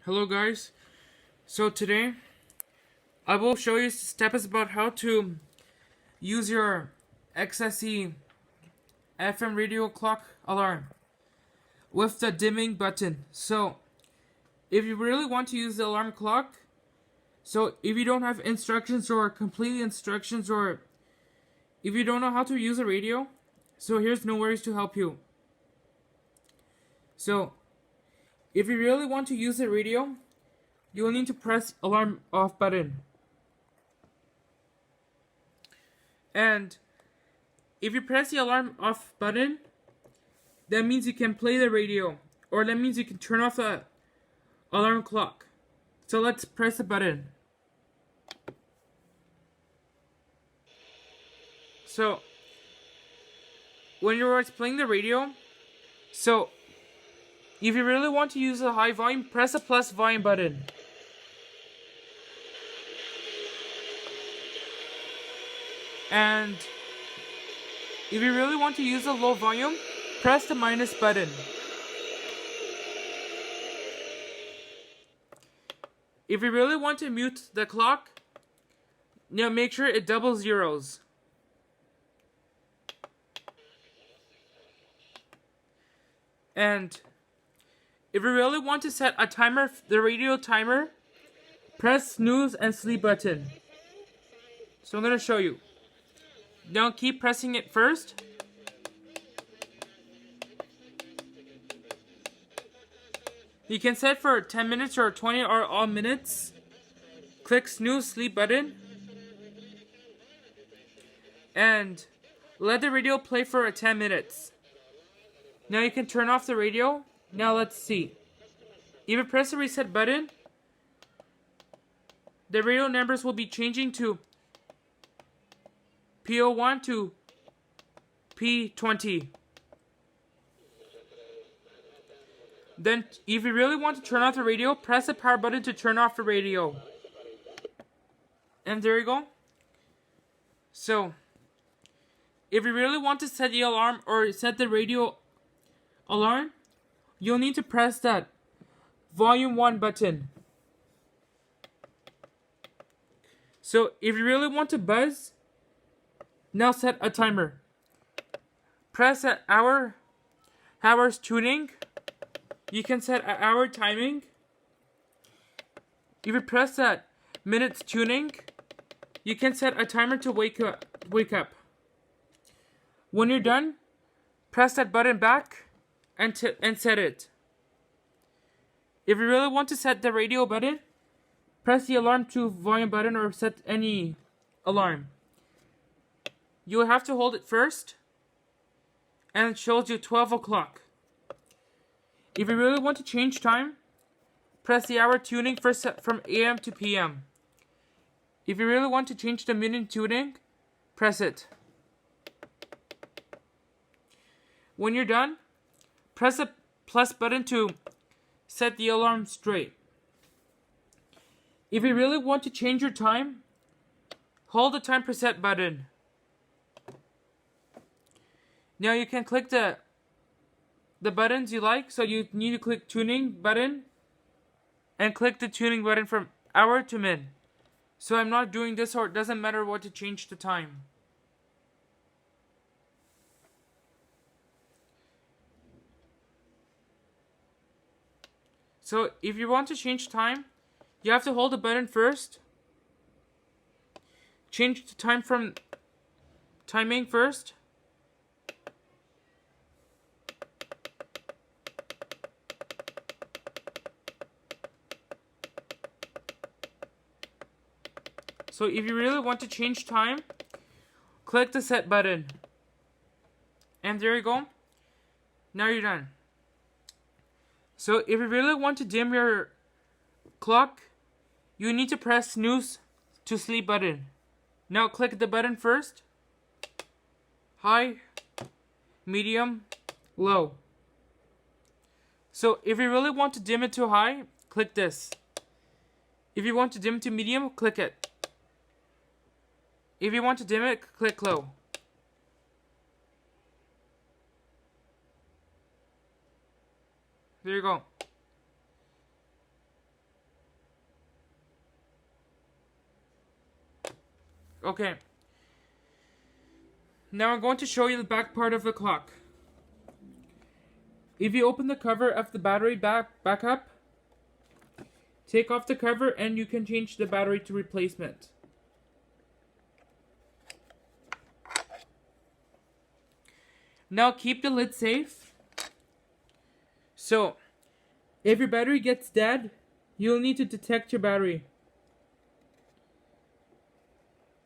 Hello guys, so today I will show you steps about how to use your XSE FM radio clock alarm with the dimming button. So if you really want to use the alarm clock, so if you don't have instructions or complete instructions, or if you don't know how to use a radio, so here's No Worries to help you. So if you really want to use the radio, you will need to press alarm off button. And if you press the alarm off button, that means you can play the radio, or that means you can turn off the alarm clock. So let's press the button. So when you're playing the radio, so if you really want to use a high volume, press the plus volume button. And if you really want to use a low volume, press the minus button. If you really want to mute the clock, now make sure it double zeros. And if you really want to set a timer, the radio timer, press snooze and sleep button. So I'm going to show you. Now keep pressing it first. You can set for 10 minutes or 20 or all minutes. Click snooze sleep button. And let the radio play for 10 minutes. Now you can turn off the radio. Now let's see. If you press the reset button, the radio numbers will be changing to P01 to P20. Then, if you really want to turn off the radio, press the power button to turn off the radio. And there you go. So, if you really want to set the alarm or set the radio alarm, you'll need to press that volume 1 button. So, if you really want to buzz, now set a timer. Press at hours tuning. You can set an hour timing. If you press that minutes tuning, you can set a timer to wake up. When you're done, press that button back and set it. If you really want to set the radio button, press the alarm to volume button or set any alarm. You will have to hold it first, and it shows you 12 o'clock. If you really want to change time, press the hour tuning first, set from AM to PM. If you really want to change the minute tuning, press it. When you're done, press the plus button to set the alarm straight. If you really want to change your time, hold the time preset button. Now you can click the buttons you like. So you need to click tuning button and click the tuning button from hour to min. So I'm not doing this, or it doesn't matter what to change the time. So if you want to change time, you have to hold the button first. Change the time from timing first. So if you really want to change time, click the set button. And there you go. Now you're done. So if you really want to dim your clock, you need to press snooze to sleep button. Now click the button first. High, medium, low. So if you really want to dim it to high, click this. If you want to dim it to medium, click it. If you want to dim it, click low. There you go. Okay. Now I'm going to show you the back part of the clock. If you open the cover of the battery back up, take off the cover and you can change the battery to replacement. Now keep the lid safe. So, if your battery gets dead, you'll need to detect your battery.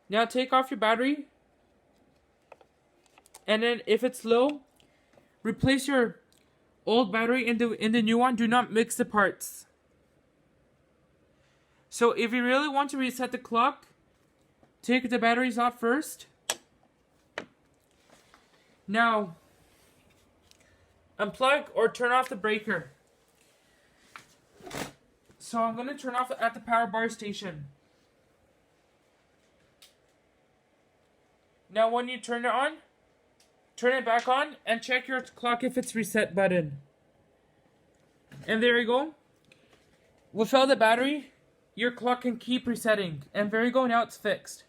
Now take off your battery. And then if it's low, replace your old battery in the new one. Do not mix the parts. So if you really want to reset the clock, take the batteries out first. Now, unplug or turn off the breaker. So I'm going to turn off at the power bar station. Now when you turn it on, turn it back on and check your clock if it's reset button. And there you go. Without the battery, your clock can keep resetting. And there you go, now it's fixed.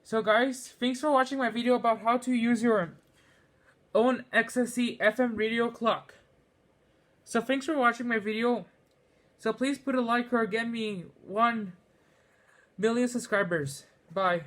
So guys, thanks for watching my video about how to use your own XSC FM radio clock. So thanks for watching my video. So please put a like or get me 1 million subscribers. Bye.